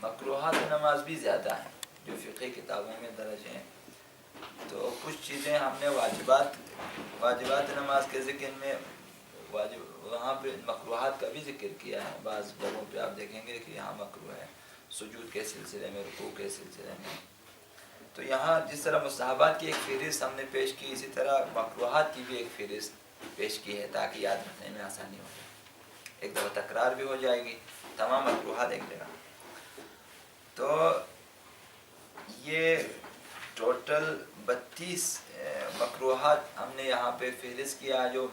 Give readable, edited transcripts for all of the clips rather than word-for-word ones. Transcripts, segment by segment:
مکروہات نماز بھی زیادہ ہیں جو فقہ کتابوں میں درج ہیں. تو کچھ چیزیں ہم نے واجبات نماز کے ذکر میں وہاں پہ مکروہات کا بھی ذکر کیا ہے. بعض جگہوں پہ آپ دیکھیں گے کہ یہاں مکروہ ہے سجود کے سلسلے میں، رکوع کے سلسلے میں. تو یہاں جس طرح مستحبات کی ایک فہرست ہم نے پیش کی، اسی طرح مکروہات کی بھی ایک فہرست پیش کی ہے تاکہ یاد رکھنے میں آسانی ہو جائے. ایک دفعہ تکرار بھی ہو جائے گی تمام مکروہات ایک جگہ. تو یہ ٹوٹل 32 مکروہات ہم نے یہاں پہ فہرست کیا جو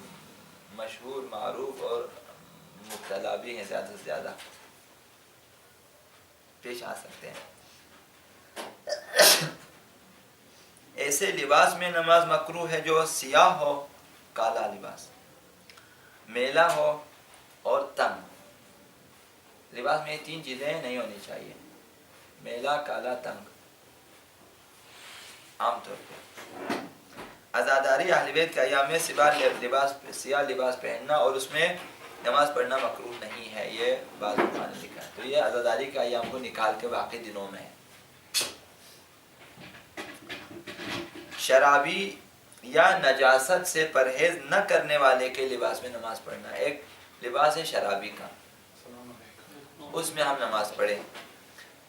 مشہور، معروف اور مبتلا بھی ہیں، زیادہ سے زیادہ پیش آ سکتے ہیں. ایسے لباس میں نماز مکروہ ہے جو سیاہ ہو، کالا لباس، میلا ہو اور تنگ. لباس میں یہ 3 چیزیں نہیں ہونی چاہیے: میلا، کالا، تنگ. عام طور پہ عزاداری اہل بیت کے ایام میں سیاہ لباس پہننا اور اس میں نماز پڑھنا مکروہ نہیں ہے. یہ بعض علماء نے لکھا ہے. تو یہ عزاداری کے ایام کو نکال کے باقی دنوں میں ہے. شرابی یا نجاست سے پرہیز نہ کرنے والے کے لباس میں نماز پڑھنا. ایک لباس ہے شرابی کا، اس میں ہم نماز پڑھیں.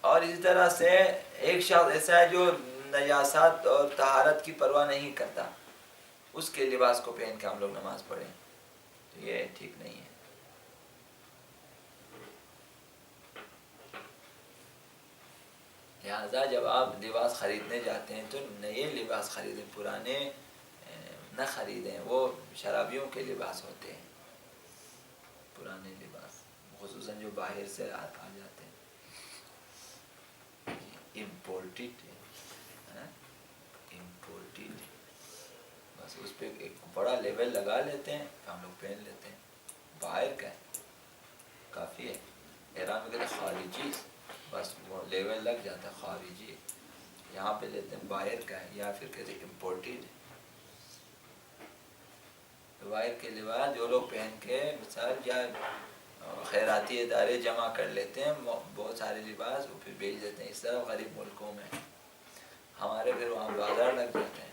اور اسی طرح سے ایک شخص ایسا ہے جو نجاست اور طہارت کی پرواہ نہیں کرتا، اس کے لباس کو پہن کے ہم لوگ نماز پڑھیں، تو یہ ٹھیک نہیں ہے. لہذا جب آپ لباس خریدنے جاتے ہیں تو نئے لباس خریدیں، پرانے نہ خریدیں. وہ شرابیوں کے لباس ہوتے ہیں، پرانے لباس، خصوصاً جو باہر سے آ جاتے ہیں، امپورٹڈ بس اس پہ ایک بڑا لیبل لگا لیتے ہیں کہ ہم لوگ پہن لیتے ہیں. باہر کا ہے کافی ہے. ایران میں کہتے ہیں خارجی، بس وہ لیبل لگ جاتا ہے خارجی. یہاں پہ لیتے ہیں باہر کا ہے، یا پھر کہتے ہیں امپورٹڈ. باہر کے لباس جو لوگ پہن کے مثال یا خیراتی ادارے جمع کر لیتے ہیں بہت سارے لباس، وہ پھر بیچ دیتے ہیں. اس طرح غریب ملکوں میں ہمارے پھر وہاں بازار لگ جاتے ہیں.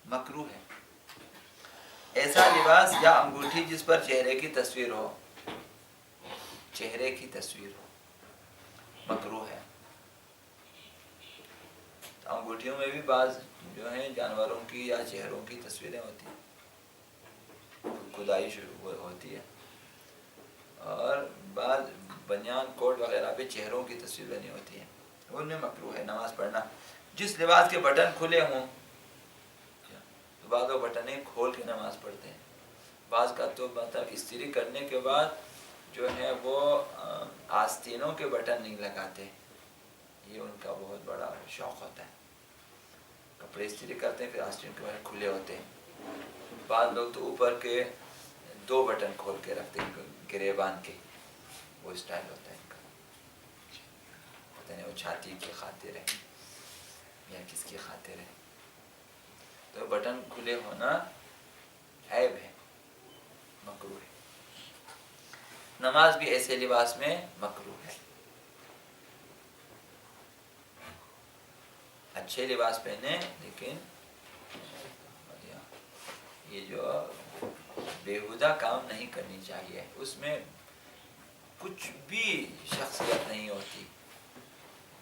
مکروہ ہے ایسا لباس یا انگوٹھی جس پر چہرے کی تصویر ہو، چہرے کی تصویر ہو، مکروہ ہے. انگوٹھیوں میں بھی بعض جو ہیں جانوروں کی یا چہروں کی تصویریں ہوتی ہیں، کھدائی شروع ہوتی ہے. اور بعض بنیان کوٹ وغیرہ پہ چہروں کی تصویر بنی ہوتی ہیں، ان میں مکروہ ہے نماز پڑھنا. جس لباس کے بٹن کھلے ہوں، تو بعض وہ بٹنیں کھول کے نماز پڑھتے ہیں. بعض کا تو مطلب استری کرنے کے بعد جو ہے وہ آستینوں کے بٹن نہیں لگاتے. یہ ان کا بہت بڑا شوق ہوتا ہے. کپڑے استری کرتے ہیں پھر آستینوں کے بٹن کھلے ہوتے ہیں. بعض لوگ تو اوپر کے 2 بٹن کھول کے رکھتے ہیں گریبان کے. وہ اسٹائل ہوتا ہے ان کا. پتہ نہیں وہ چھاتی کی خاطر ہے یا کس کی خاطر ہے. تو بٹن کھلے ہونا عیب ہے، مکروہ ہے. نماز بھی ایسے لباس میں مکروہ ہے. اچھے لباس پہنے، لیکن یہ جو بےہودہ کام نہیں کرنی چاہیے. اس میں کچھ بھی شخصیت نہیں ہوتی.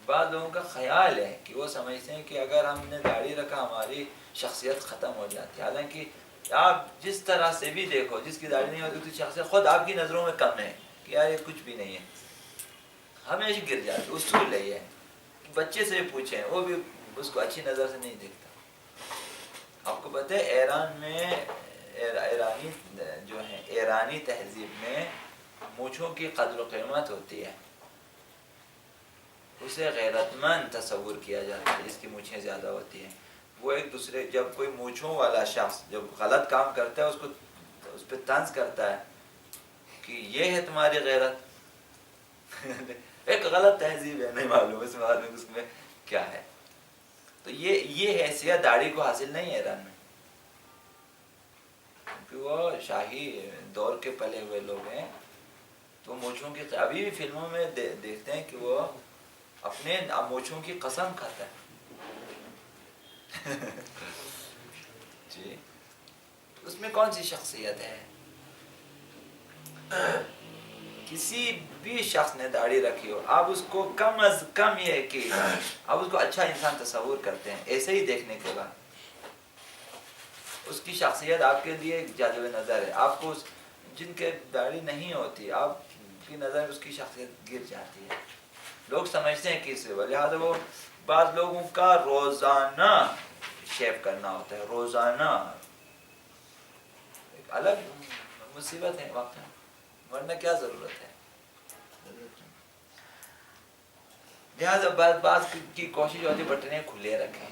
بعض لوگوں کا خیال ہے کہ وہ سمجھتے ہیں کہ اگر ہم نے داڑھی رکھا ہماری شخصیت ختم ہو جاتی ہے. حالانکہ آپ جس طرح سے بھی دیکھو، جس کی داڑھی نہیں ہوتی اس کی شخصیت خود آپ کی نظروں میں کم ہے کہ یار یہ کچھ بھی نہیں ہے، ہمیشہ گر جاتی. اصول ہے یہ. بچے سے پوچھیں، وہ بھی اس کو اچھی نظر سے نہیں دیکھتا. آپ کو پتہ ہے ایران میں ایرانی تہذیب میں مونچھوں کی قدر و قیمت ہوتی ہے. اسے غیرت مند تصور کیا جاتا ہے جس کی مونچھیں زیادہ ہوتی ہیں. وہ ایک دوسرے، جب کوئی مونچھوں والا شخص جب غلط کام کرتا ہے اس کو اس پہ طنز کرتا ہے کہ یہ ہے تمہاری غیرت. ایک غلط تہذیب ہے، نہیں معلوم اس میں کیا ہے. تو یہ حیثیت داڑھی کو حاصل نہیں ہے ایران میں، کیونکہ وہ شاہی دور کے پلے ہوئے لوگ ہیں. تو مونچھوں کی ابھی بھی فلموں میں دیکھتے ہیں کہ وہ اپنے مونچھوں کی قسم کھاتا ہے جی اس میں کون سی شخصیت ہے؟ کسی بھی شخص نے داڑھی رکھی ہو آپ اس کو کم از کم یہ ہے کہ آپ اس کو اچھا انسان تصور کرتے ہیں ایسے ہی دیکھنے کے بعد اس کی شخصیت آپ کے لیے جالب نظر ہے. آپ کو جن کے داڑھی نہیں ہوتی آپ کی نظر اس کی شخصیت گر جاتی ہے. لوگ سمجھتے ہیں کہ اس سے لہٰذا وہ بعض لوگوں کا روزانہ شیو کرنا ہوتا ہے روزانہ ایک الگ مصیبت ہے وقت میں ورنہ کیا ضرورت ہے. لہٰذا بعض کی کوشش ہوتی ہے بٹنیں کھلے رکھیں.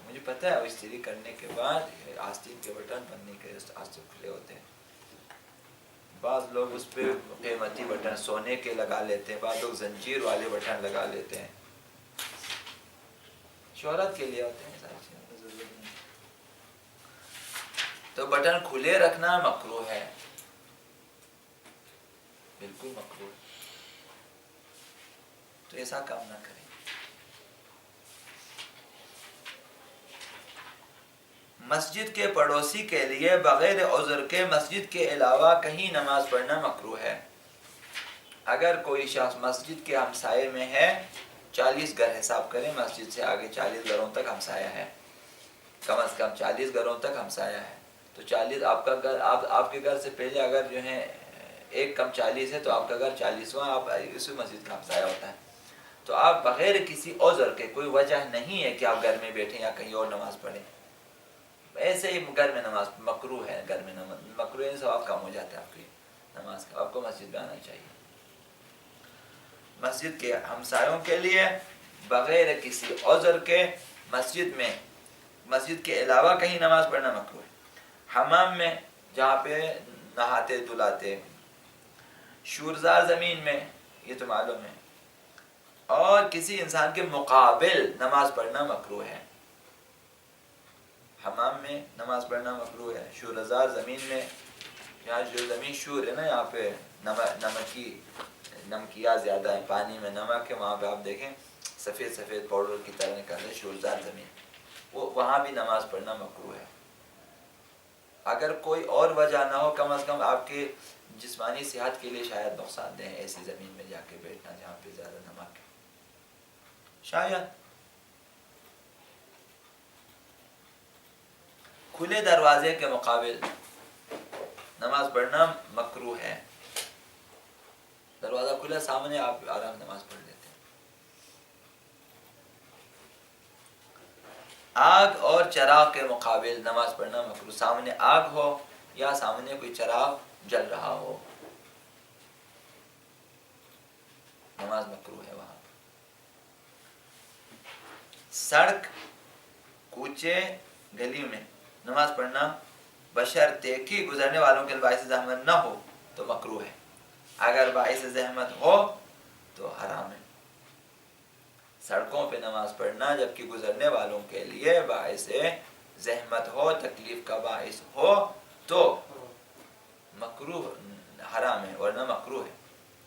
مجھے پتہ ہے استری کرنے کے بعد آستین کے بٹن بننے کے آستے کھلے ہوتے ہیں. بعض لوگ اس پہ قیمتی بٹن سونے کے لگا لیتے ہیں بعض لوگ زنجیر والے بٹن لگا لیتے ہیں شہرت کے لیے ہوتے ہیں ساری چیزیں ضرورت نہیں. تو بٹن کھلے رکھنا مکروہ ہے بالکل مکروہ. تو ایسا کام نہ کریں. مسجد کے پڑوسی کے لیے بغیر عذر کے مسجد کے علاوہ کہیں نماز پڑھنا مکروہ ہے. اگر کوئی شخص مسجد کے ہمسائے میں ہے 40 گھر حساب کریں مسجد سے آگے 40 گھروں تک ہمسایہ ہے کم از کم 40 گھروں تک ہمسایہ ہے. تو 40 آپ کا گھر آپ کے گھر سے پہلے اگر جو ہے ایک کم 40 ہے تو آپ کا گھر 40واں آپ اسی مسجد کا ہمسایہ ہوتا ہے. تو آپ بغیر کسی عذر کے کوئی وجہ نہیں ہے کہ آپ گھر میں بیٹھیں یا کہیں اور نماز پڑھیں ایسے ہی گھر میں نماز مکروہ ہے. گھر میں نماز مکروہ ہے ثواب کم ہو جاتا ہے آپ کی نماز کا. آپ کو مسجد میں آنا چاہیے. مسجد کے ہمسایوں کے لیے بغیر کسی عذر کے مسجد کے علاوہ کہیں نماز پڑھنا مکروہ ہے. حمام میں جہاں پہ نہاتے دھلاتے شورزار زمین میں یہ تو معلوم ہے اور کسی انسان کے مقابل نماز پڑھنا مکروہ ہے. حمام میں نماز پڑھنا مکروہ ہے. شورزار زمین میں یہاں جو زمین شور ہے نا یہاں پہ نمکیا زیادہ ہے پانی میں نمک ہے وہاں پہ آپ دیکھیں سفید سفید پاؤڈر کی طرح نکلتا ہے شورزار زمین وہاں بھی نماز پڑھنا مکروہ ہے. اگر کوئی اور وجہ نہ ہو کم از کم آپ کے جسمانی صحت کے لیے شاید نقصان دہ ایسی زمین میں جا کے بیٹھنا جہاں پہ زیادہ نمک ہے شاید. کھلے دروازے کے مقابل نماز پڑھنا مکروہ ہے. دروازہ کھلا سامنے آپ آرام نماز پڑھ لیتے ہیں. آگ اور چراغ کے مقابل نماز پڑھنا مکروہ. سامنے آگ ہو یا سامنے کوئی چراغ جل رہا ہو نماز مکروہ ہے وہاں. سڑک کوچے گلی میں نماز پڑھنا بشرطے کہ گزرنے والوں کے باعث زحمت نہ ہو تو مکروہ ہے. اگر باعث زحمت ہو تو حرام ہے. سڑکوں پہ نماز پڑھنا جبکہ گزرنے والوں کے لیے باعث زحمت ہو تکلیف کا باعث ہو تو مکروہ حرام ہے ورنہ مکروہ ہے.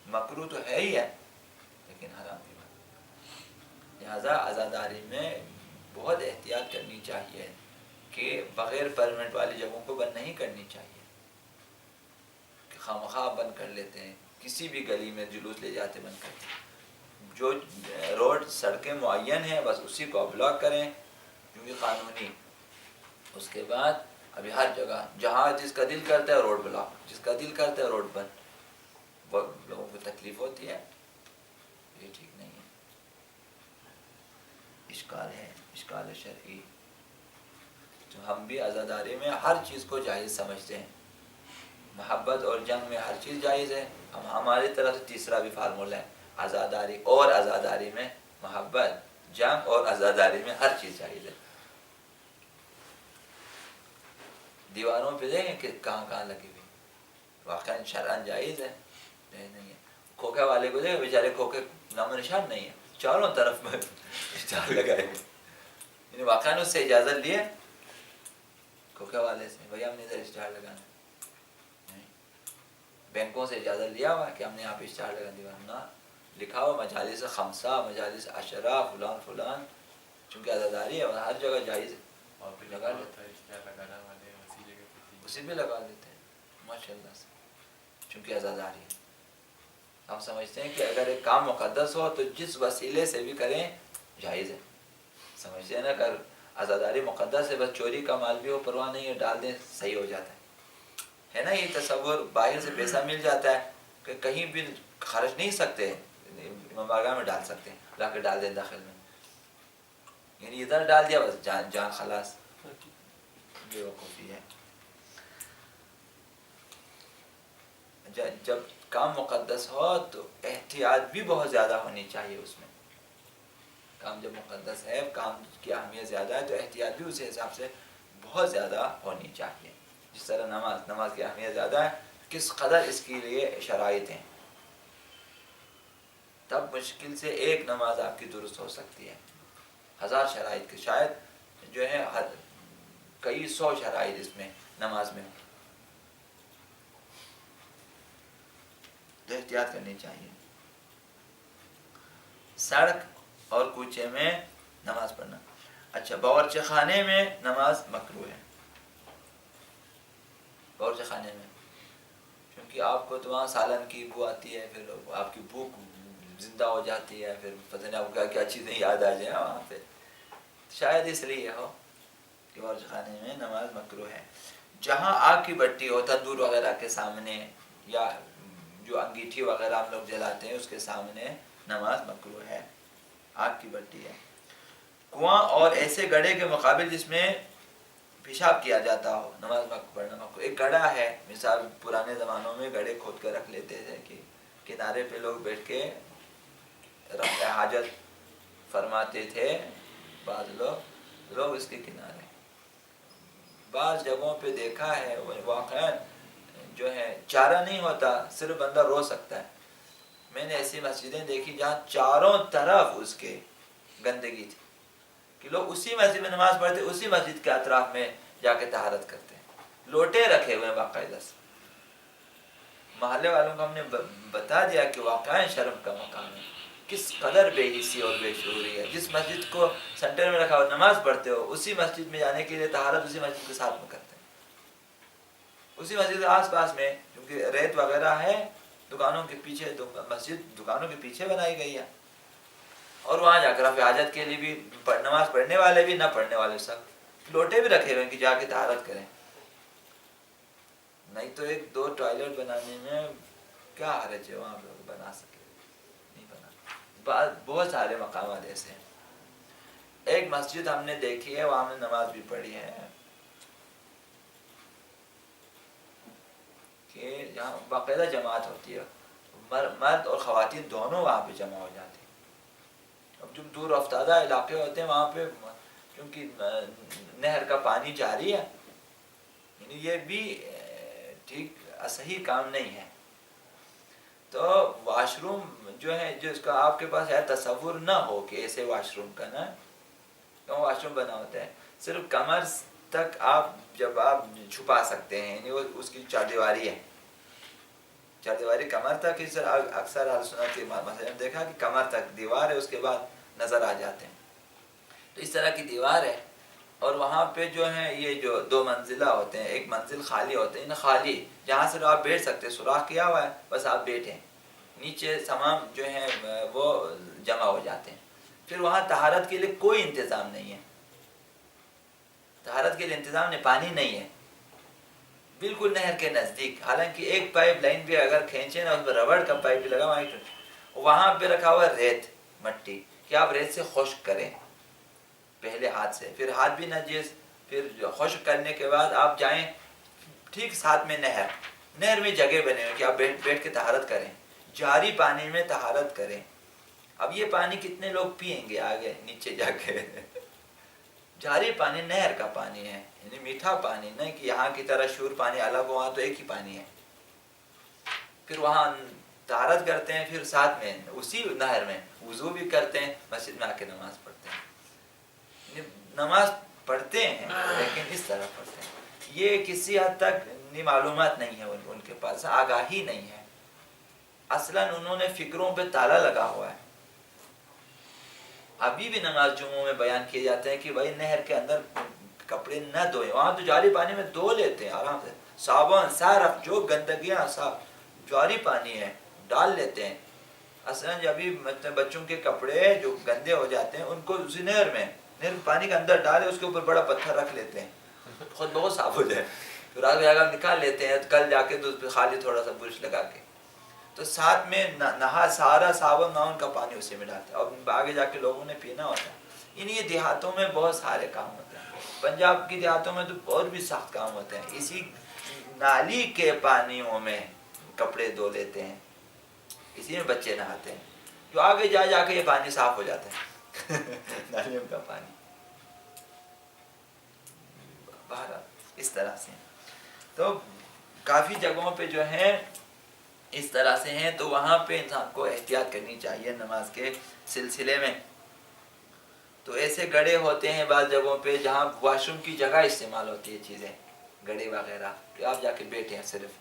مکروہ تو ہے ہی ہے لیکن حرام کی بات. لہذا عزاداری میں بہت احتیاط کرنی چاہیے کہ بغیر پرمٹ والی جگہوں کو بند نہیں کرنی چاہیے کہ خواہ بند کر لیتے ہیں. کسی بھی گلی میں جلوس لے جاتے بند کرتے ہیں. جو روڈ سڑکیں معین ہیں بس اسی کو بلاک کریں کیونکہ قانونی. اس کے بعد ابھی ہر جگہ جہاں جس کا دل کرتا ہے روڈ بلاک جس کا دل کرتا ہے روڈ بند. لوگوں کو تکلیف ہوتی ہے یہ ٹھیک نہیں ہے. اشکال شرعی. تو ہم بھی عزاداری میں ہر چیز کو جائز سمجھتے ہیں. محبت اور جنگ میں ہر چیز جائز ہے. ہماری طرف سے تیسرا بھی فارمولہ ہے عزاداری اور عزاداری میں محبت جنگ اور عزاداری میں ہر چیز جائز ہے. دیواروں پہ دیکھیں کہ کہاں کہاں لگی ہوئی واقعا شرعاً جائز ہے نہیں ہے. کھوکھے والے کو دیکھیں بیچارے کھوکھے نام و نشان نہیں ہے چاروں طرف میں اسٹار لگائے ہوئے واقعا اس سے اجازت لیے کھوکھے والے سے بھائی ہم نے ادھر اسٹار لگانا نہیں بینکوں سے اجازت لیا ہوا ہے کہ ہم نے یہاں پہ اسٹار لگا دیا نا، لکھا ہوا مجالس خمسہ، مجالس عشرہ، فلان فلان، چونکہ عزاداری ہے ہر جگہ جائز ہے، اور پھر لگا لگا لیتے ہوتا ہے اشتہار لگانا والے اسی جگہ پہ اسی میں لگا دیتے ہیں ماشاء اللہ سے، چونکہ عزاداری ہے۔ ہم سمجھتے ہیں کہ اگر ایک کام مقدس ہو تو جس وسیلے سے بھی کریں جائز ہے، سمجھتے ہیں نا، اگر عزاداری مقدس ہے، بس چوری کا مال بھی ہو پرواہ نہیں ہے، ڈال دیں صحیح ہو جاتا ہے نا۔ یہ تصور باہر سے پیسہ مل جاتا ہے کہ کہیں بھی خرچ نہیں سکتے، امام بارگاہ میں ڈال سکتے ہیں، لا کے ڈال دیں داخل میں، یعنی ادھر ڈال دیا بس جان خلاص، بے وقوفی ہے۔ جب کام مقدس ہو تو احتیاط بھی بہت زیادہ ہونی چاہیے اس میں، کام جب مقدس ہے، کام کی اہمیت زیادہ ہے تو احتیاط بھی اسی حساب سے بہت زیادہ ہونی چاہیے۔ جس طرح نماز کی اہمیت زیادہ ہے، کس قدر اس کے لیے شرائط ہیں، تب مشکل سے ایک نماز آپ کی درست ہو سکتی ہے، 1000 شرائط کے شاید جو ہے کئی 100 شرائط اس میں نماز میں، تو احتیاط کرنی چاہیے۔ سڑک اور کوچے میں نماز پڑھنا، اچھا باورچی خانے میں نماز مکروہ ہے، باورچی خانے میں، کیونکہ آپ کو تو وہاں سالن کی بو آتی ہے، پھر آپ کی بھوک زندہ ہو جاتی ہے، پھر پتہ نہیں آپ کو کیا چیزیں یاد آ جائیں وہاں پہ، شاید اس لیے ہو کہ باورچی خانے میں نماز مکروہ ہے۔ جہاں آگ کی بٹی ہو، تندور وغیرہ کے سامنے، یا جو انگیٹھی وغیرہ ہم لوگ جلاتے ہیں اس کے سامنے نماز مکروہ ہے، آگ کی بٹی ہے۔ کنواں اور ایسے گڑھے کے مقابل جس میں پیشاب کیا جاتا ہو، نماز پڑھنا مکروہ۔ ایک گڑھا ہے، مثال پرانے زمانوں میں گڑھے کھود کر رکھ لیتے تھے کہ کنارے پہ لوگ بیٹھ کے رفع حاجت فرماتے تھے، بعض لوگ اس کے کنارے، بعض جگہوں پہ دیکھا ہے واقعا جو ہے چارہ نہیں ہوتا، صرف بندہ رو سکتا ہے۔ میں نے ایسی مسجدیں دیکھی جہاں چاروں طرف اس کے گندگی تھی کہ لوگ اسی مسجد میں نماز پڑھتے، اسی مسجد کے اطراف میں جا کے طہارت کرتے ہیں، لوٹے رکھے ہوئے باقاعدہ سے۔ محلے والوں کو ہم نے بتا دیا کہ واقعا شرم کا مقام ہے، کس قدر بے حسی اور بے شعوری ہے۔ جس مسجد کو سینٹر میں رکھا ہو نماز پڑھتے ہو، اسی مسجد میں جانے کے لیے طہارت اسی مسجد کے ساتھ میں کرتے ہیں، اسی مسجد کے آس پاس میں، کیونکہ ریت وغیرہ ہے دکانوں کے پیچھے، مسجد دکانوں کے پیچھے بنائی گئی ہے، اور وہاں جا کر رفع حاجت کے لیے بھی نماز پڑھنے والے بھی نہ پڑھنے والے سب لوٹے بھی رکھے ہوئے ہیں کہ جا کے طہارت کریں۔ نہیں تو ایک دو ٹوائلٹ بنانے میں کیا حرج ہے، وہاں لوگ بنا سکے، نہیں بنا۔ بہت سارے مقامات ایسے ہیں۔ ایک مسجد ہم نے دیکھی ہے، وہاں ہم نے نماز بھی پڑھی ہے کہ جہاں باقاعدہ جماعت ہوتی ہے، مرد اور خواتین دونوں وہاں پہ جمع ہو جاتے ہیں۔ اب جو دور افتادہ علاقے ہوتے ہیں وہاں پہ کیونکہ نہر کا پانی جاری ہے، یعنی یہ بھی ٹھیک صحیح کام نہیں ہے، تو واش روم جو ہے، جس کا آپ کے پاس ہے تصور نہ ہو کہ ایسے واش روم کا نا، کیوں واش روم بنا ہوتا ہے صرف کمر تک، آپ جب آپ چھپا سکتے ہیں، یعنی وہ اس کی چاردیواری ہے، چاردیواری کمر تک، اس طرح اکثر اہل سنت کے مثلا دیکھا کہ کمر تک دیوار ہے، اس کے بعد نظر آ جاتے ہیں، تو اس طرح کی دیوار ہے، اور وہاں پہ جو ہے یہ جو 2 منزلہ ہوتے ہیں، ایک منزل خالی ہوتے ہیں، خالی جہاں سے آپ بیٹھ سکتے، سوراخ کیا ہوا ہے، بس آپ بیٹھیں، نیچے تمام جو ہیں وہ جمع ہو جاتے ہیں۔ پھر وہاں طہارت کے لیے کوئی انتظام نہیں ہے، طہارت کے لیے انتظام نہیں، پانی نہیں ہے، بالکل نہر کے نزدیک، حالانکہ ایک پائپ لائن بھی اگر کھینچے نا، اس میں ربڑ کا پائپ بھی لگا وہاں پہ رکھا ہوا ریت مٹی، کہ آپ ریت سے خشک کریں پہلے ہاتھ سے، پھر ہاتھ بھی نجس، پھر خشک کرنے کے بعد آپ جائیں ٹھیک ساتھ میں نہر میں جگہ بنے ہوئے کہ آپ بیٹھ کے طہارت کریں، جاری پانی میں طہارت کریں۔ اب یہ پانی کتنے لوگ پئیں گے آگے نیچے جا کے؟ جاری پانی نہر کا پانی ہے، یعنی میٹھا پانی، نہیں کہ یہاں کی طرح شور پانی الگ ہوا تو ایک ہی پانی ہے۔ پھر وہاں طہارت کرتے ہیں، پھر ساتھ میں اسی نہر میں وضو بھی کرتے ہیں، مسجد میں آ کے نماز پڑھتے ہیں، نماز پڑھتے ہیں لیکن اس طرح پڑھتے ہیں۔ یہ کسی حد تک اتنی معلومات نہیں ہے ان کے پاس، آگاہی نہیں ہے، اصلاً انہوں نے فکروں پہ تالا لگا ہوا ہے۔ ابھی بھی نماز جمعوں میں بیان کیے جاتے ہیں کہ بھائی نہر کے اندر کپڑے نہ دھوئیں، وہاں تو جاری پانی میں دھو لیتے ہیں آرام سے، صابن سارف جو گندگیاں صاف جاری پانی ہے ڈال لیتے ہیں۔ اصلاً ابھی بچوں کے کپڑے جو گندے ہو جاتے ہیں ان کو اسی نہر میں پانی کے اندر ڈالے، اس کے اوپر بڑا پتھر رکھ لیتے ہیں، خود بہت صاف ہو جائے، پھر آگے جا کر نکال لیتے ہیں، کل جا کے تو اس پہ خالی تھوڑا سا برش لگا کے، تو ساتھ میں نہا سارا صابن ناؤن کا پانی اسی میں ڈالتا ہے، اور آگے جا کے لوگوں نے پینا ہوتا ہے۔ یہ دیہاتوں میں بہت سارے کام ہوتے ہیں، پنجاب کی دیہاتوں میں تو اور بھی سخت کام ہوتے ہیں، اسی نالی کے پانیوں میں کپڑے دھو لیتے ہیں، اسی میں بچے نہاتے ہیں، جو آگے جا کے یہ پانی صاف ہو جاتا ہے نالیوں کا پانی۔ بہرحال اس طرح سے تو کافی جگہوں پہ جو ہے اس طرح سے ہیں، تو وہاں پہ انسان کو احتیاط کرنی چاہیے نماز کے سلسلے میں۔ تو ایسے گڑھے ہوتے ہیں بعض جگہوں پہ جہاں واش روم کی جگہ استعمال ہوتی ہے چیزیں، گڑھے وغیرہ، کہ آپ جا کے بیٹھے ہیں صرف۔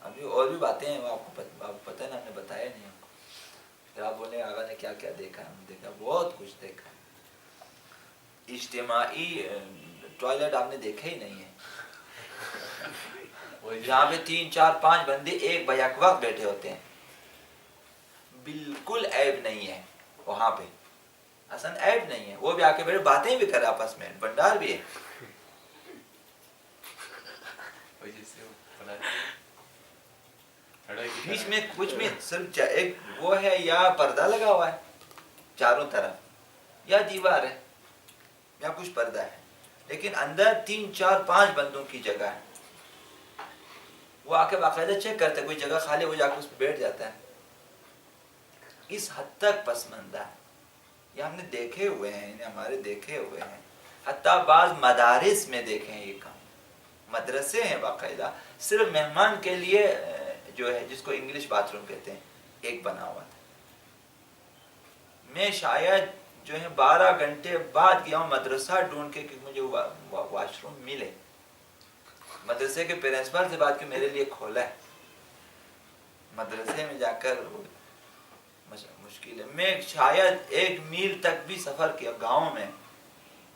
ابھی اور بھی باتیں ہیں، وہ آپ کو پتہ ہے نا، ہم نے بتایا نہیں آپ کو، پھر آپ بولیں آقا نے کیا کیا دیکھا، ہم نے دیکھا بہت کچھ دیکھا ہے۔ اجتماعی ٹوائلٹ آپ نے دیکھا ہی نہیں ہے، جہاں پہ 3 4 5 بندے ایک بیک وقت بیٹھے ہوتے ہیں، بالکل عیب نہیں ہے وہاں پہ، اصلا عیب نہیں ہے، وہ بھی آ کے بیٹھے باتیں بھی کرے آپس میں، بنڈار بھی ہے۔ بیچ میں کچھ میں صرف ایک وہ ہے، یا پردہ لگا ہوا ہے چاروں طرف، یا دیوار ہے، یا کچھ پردہ ہے، لیکن اندر 3 4 5 بندوں کی جگہ ہے۔ وہ آ کے باقاعدہ چیک کرتے کوئی جگہ خالی، وہ جا کے اس پہ بیٹھ جاتا ہے۔ اس حد تک پسماندہ ہے، یہ ہم نے دیکھے ہوئے ہیں، ہمارے دیکھے ہوئے ہیں، حتیٰ بعض مدارس میں دیکھے ہیں یہ کام، مدرسے ہیں باقاعدہ صرف مہمان کے لیے جو ہے، جس کو انگلش باتھ روم کہتے ہیں، ایک بنا ہوا تھا۔ میں شاید جو ہے 12 گھنٹے بعد گیا ہوں مدرسہ ڈھونڈ کے کہ مجھے واش روم ملے، مدرسے کے پرنسپل سے بات کی میرے لیے کھولا ہے، مدرسے میں جا کر مشکل ہے۔ میں شاید 1 میل تک بھی سفر کیا گاؤں میں،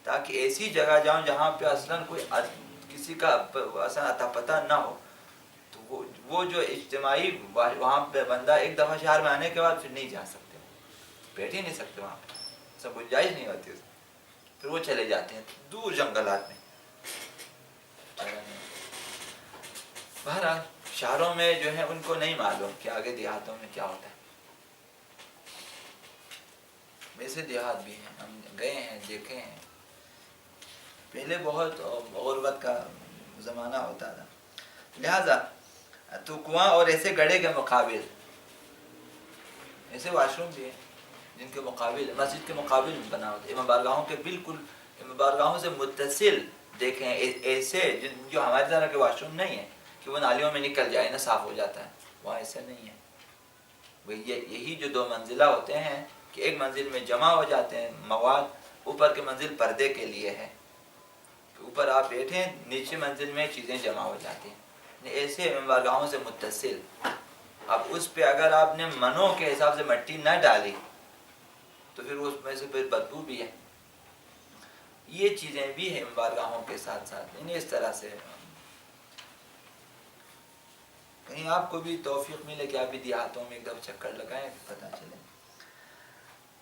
تاکہ ایسی جگہ جاؤں جہاں پہ اصلاً کوئی کسی کا اصلاً اتا پتہ نہ ہو، تو وہ جو اجتماعی وہاں پہ بندہ ایک دفعہ شہر میں آنے کے بعد پھر نہیں جا سکتے، بیٹھ ہی نہیں سکتے وہاں پہ، سب گنجائش نہیں ہوتی اس، پھر وہ چلے جاتے ہیں دور جنگلات میں۔ بہرحال شہروں میں جو ہے ان کو نہیں معلوم کہ آگے دیہاتوں میں کیا ہوتا ہے۔ ویسے دیہات بھی ہیں، ہم گئے ہیں، دیکھے ہیں، پہلے بہت غربت کا زمانہ ہوتا تھا، لہذا تو کنواں اور ایسے گڑھے کے مقابل ایسے واش روم بھی ہیں جن کے مقابل مسجد کے مقابل میں بنا ہوتا ہے، امام بارگاہوں کے بالکل امام بارگاہوں سے متصل دیکھیں ایسے جو ہماری طرح کے واش روم نہیں ہیں کہ وہ نالیوں میں نکل جائے نہ صاف ہو جاتا ہے، وہاں ایسا نہیں ہے۔ یہی جو 2 منزلہ ہوتے ہیں کہ ایک منزل میں جمع ہو جاتے ہیں مواد، اوپر کے منزل پردے کے لیے ہے، اوپر آپ بیٹھیں، نیچے منزل میں چیزیں جمع ہو جاتی ہیں، ایسے بارگاہوں سے متصل۔ اب اس پہ اگر آپ نے منوں کے حساب سے مٹی نہ ڈالی تو پھر اس میں سے پھر بدبو بھی ہے۔ یہ چیزیں بھی ہیں بارگاہوں کے ساتھ ساتھ، یعنی اس طرح سے کہیں آپ کو بھی توفیق ملے کہ آپ بھی دیہاتوں میں ایک دفعہ چکر لگائیں، پتہ چلے۔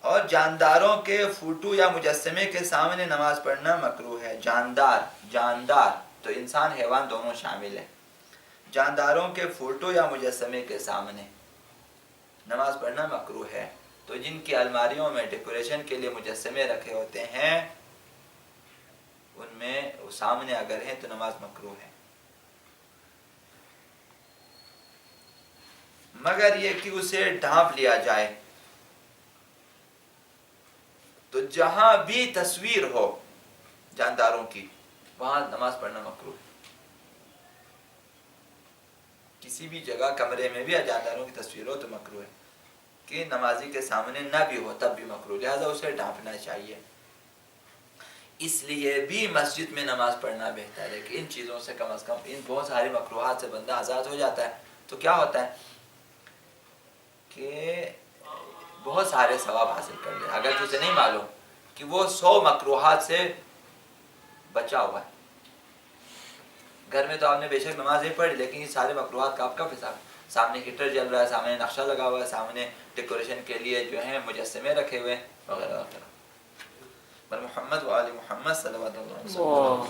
اور جانداروں کے فوٹو یا مجسمے کے سامنے نماز پڑھنا مکروہ ہے۔ جاندار تو انسان حیوان دونوں شامل ہے، جانداروں کے فوٹو یا مجسمے کے سامنے نماز پڑھنا مکروہ ہے۔ تو جن کی الماریوں میں ڈیکوریشن کے لیے مجسمے رکھے ہوتے ہیں ان میں سامنے اگر ہیں تو نماز مکروہ ہے، مگر یہ کہ اسے ڈھانپ لیا جائے۔ تو جہاں بھی تصویر ہو جانداروں کی وہاں نماز پڑھنا مکروہ ہے۔ کسی بھی جگہ کمرے میں بھی جانداروں کی تصویر ہو تو مکروہ ہے، کہ نمازی کے سامنے نہ بھی ہو تب بھی مکروہ، لہذا اسے ڈھانپنا چاہیے۔ اس لیے بھی مسجد میں نماز پڑھنا بہتر ہے کہ ان چیزوں سے کم از کم ان بہت ساری مکروہات سے بندہ آزاد ہو جاتا ہے. تو کیا ہوتا ہے کہ بہت سارے ثواب حاصل کر لے. اگر تجھے نہیں معلوم کہ وہ 100 مکروہات سے بچا ہوا ہے. گھر میں تو آپ نے بے شک نماز نہیں پڑھی لیکن یہ سارے مکروہات کا آپ کا حساب. سامنے ہیٹر جل رہا ہے, سامنے نقشہ لگا ہوا ہے, سامنے ڈیکوریشن کے لیے جو ہیں مجسمے رکھے ہوئے وغیرہ وغیرہ. محمد و آل محمد صلی اللہ علیہ وسلم.